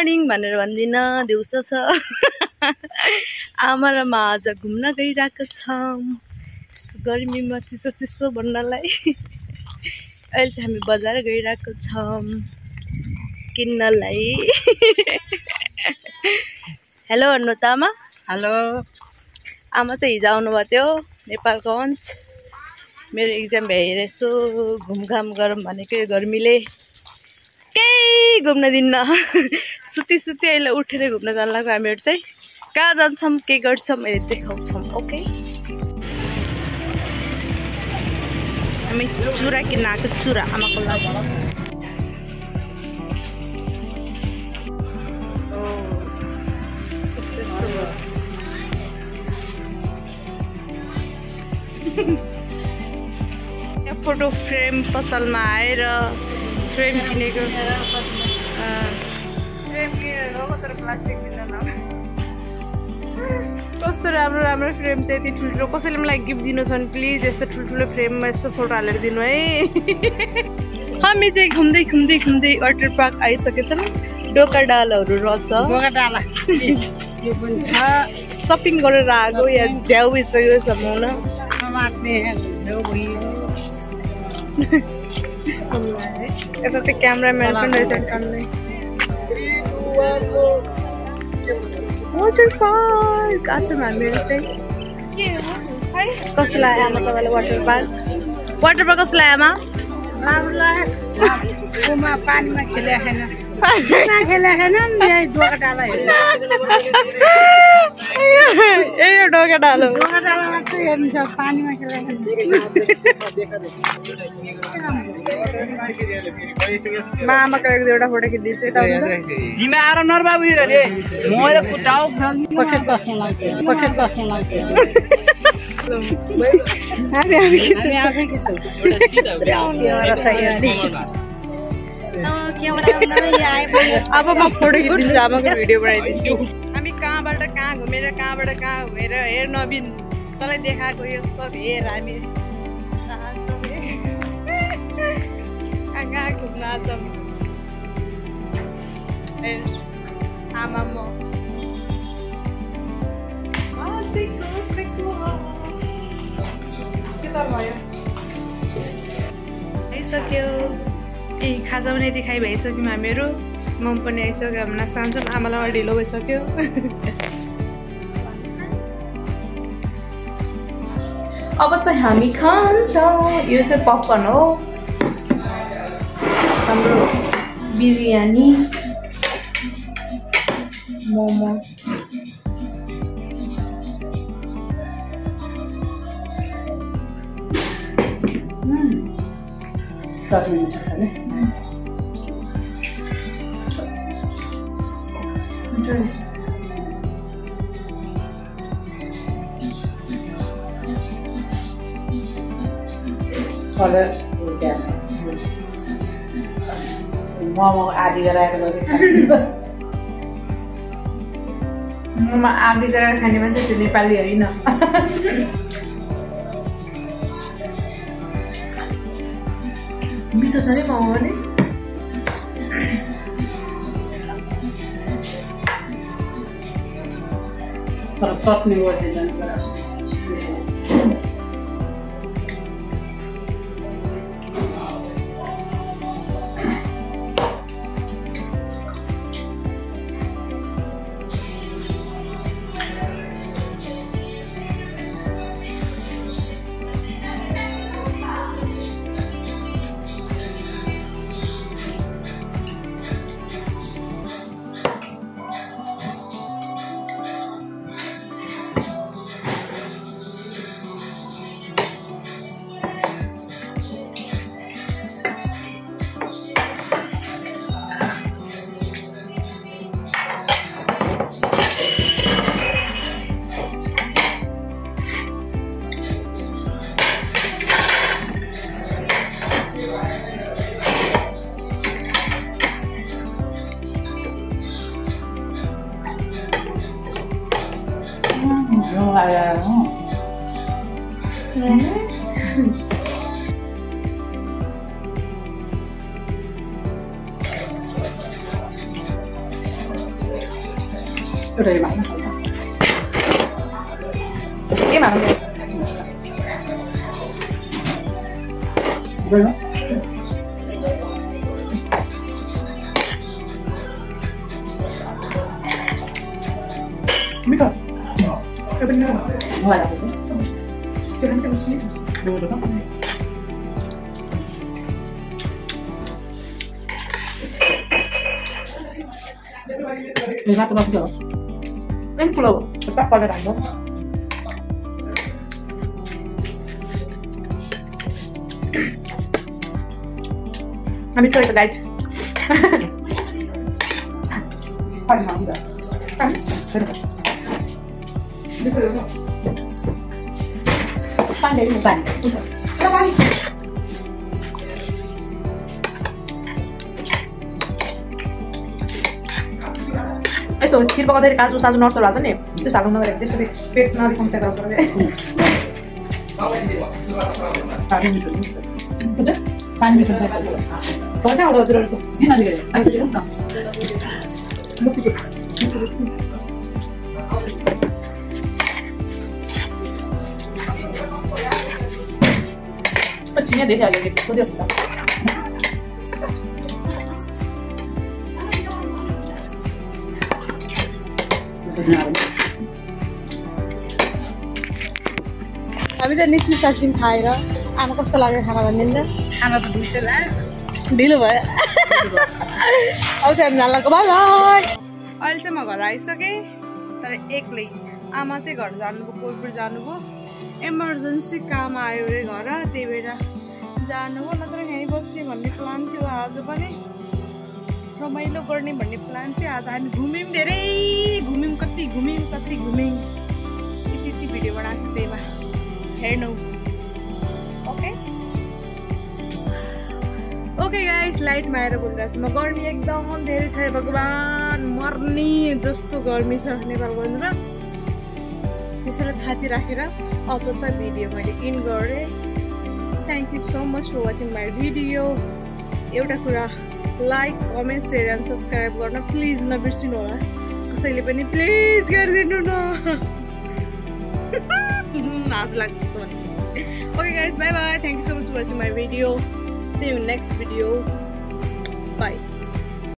morning भनेर भन्दिन दिउँसो छ आमा र म आज घुम्न गइरहेको छौँ गर्मीमा चिसो चिसो भन्नलाई अहिले चाहिँ हामी बजार गइरहेको छौँ किन्नलाई हेलो भन्नु त आमा हेलो आमा चाहिँ हिजो आउनुभएको थियो नेपालगञ्ज मेरो एक्जाम भ्याएर यसो घुमघाम गरौँ भनेको यो गर्मीले केही घुम्न दिन्न सुती अहिले उठेर घुम्न जान लाग्यो हामीहरू चाहिँ कहाँ जान्छौँ के गर्छौँ अहिले देखाउँछौँ ओके हामी चुरा किन्न आएको चुरा आमाको लागि फोटो फ्रेम पसलमा आएर फ्रेम किनेको फ्रेम किनेर तर प्लास्टिक किन्न कस्तो राम्रो राम्रो फ्रेम चाहिँ यति ठुल्ठुलो कसैले मलाई गिफ्ट दिनु छ भने प्लिज यस्तो ठुल्ठुलो फ्रेममा यस्तो फोटो हालेर दिनु है हामी चाहिँ घुम्दै घुम्दै घुम्दै वाटर पार्क आइसकेछौँ डोका डालाहरू रहेछ सपिङ गरेर आएको या झ्याउ भइसक्यो समाउन यता त क्यामराम्यान पनि रहेछ कामले वाटर पार्क गएको छौँ हामीहरू चाहिँ कस्तो लाग्यो आमा तपाईँलाई वाटर पार्क कस्तो लाग्यो आमा पानीमा खेलेको यही हो डोका डालो पानीमा खेलेको आमाको एउटा फोटो खिचिदिन्छु जिम्मा आएर नरबाबु रे मोरे कुटाउ पखेट चस्न लाग्छ अब म फोटो खिचिदिन्छु आमाको भिडियो बनाइदिन्छु हामी कहाँबाट कहाँ घुमेर हेर नवीन तँलाई देखाएको यो सब हेर हामी कहाँ घुम्न आछौँ आमा म आइसक्यो ए खाजा पनि यति खाइ भइसक्यौँ हामीहरू मम पनि आइसक्यो हामीलाई सान्छौँ आमालाई ढिलो भइसक्यो अब चाहिँ हामी खान्छौँ यो चाहिँ पपकर्न हो हाम्रो बिरयानी मोमो चटनी मिठो छ नि मोमो आदि गराएर मोमो आदि गराएर खाने मान्छे त्यो नेपाली होइन मिठो छ नि मोमो पनि तर चटनी गरिदिनु एउटा यो माग्नु के माग्नु मिठो त्यो पनि मलाई लाग्छ त्यो पनि के हुन्छ नि मात्र मात्र हो एक पुलाउ टक्क परेर राख्छ हामी ट्राई द गाइज पानी माग्दा पानी यस्तो खिर पकाउँदाखेरि काजु साजु नर्सहरू हाल्छ नि त्यो हाल्नु नगरेको त्यस्तो पेट नरी समस्या गराउँछ पानी मिठो कहाँबाट हजुरहरूको चिनिया देखिहाल्यो कि सोध्यो हामी त निस्किन सक्यौँ खाएर आमा कस्तो लाग्यो खाना भनिदिन्छ खाना त ढिलो भयो अब चाहिँ हामी नालाको बाई बाई अहिले चाहिँ म घर आइसकेँ तर एक्लै आमा चाहिँ घर जानुभयो कोहीपुर जानुभयो इमर्जेन्सी काम आयो अरे घर त्यही भएर जानुभयो नत्र यहीँ बस्ने भन्ने प्लान थियो आज पनि रमाइलो गर्ने भन्ने प्लान थियो आज हामी घुम्यौँ धेरै घुम्यौँ कति घुम्यौँ यति भिडियो बनाएको छु त्यही भएर हेर्नु ओके गाइस लाइटमा आएर बोलिरहेको छु म गर्मी एकदम धेरै छ भगवान् मर्ने जस्तो गर्मी छ नेपाल गएन त्यसैले थाती राखेर अब चाहिँ भिडियो मैले इन गरेँ thank you so much for watching my video एउटा कुरा like comment share and subscribe गर्न प्लिज नबिर्सिनु होला कसैले पनि प्लिज गरिदिनु न हाँस लाग्छ okay guys bye bye thank you so much for watching my video see you next video bye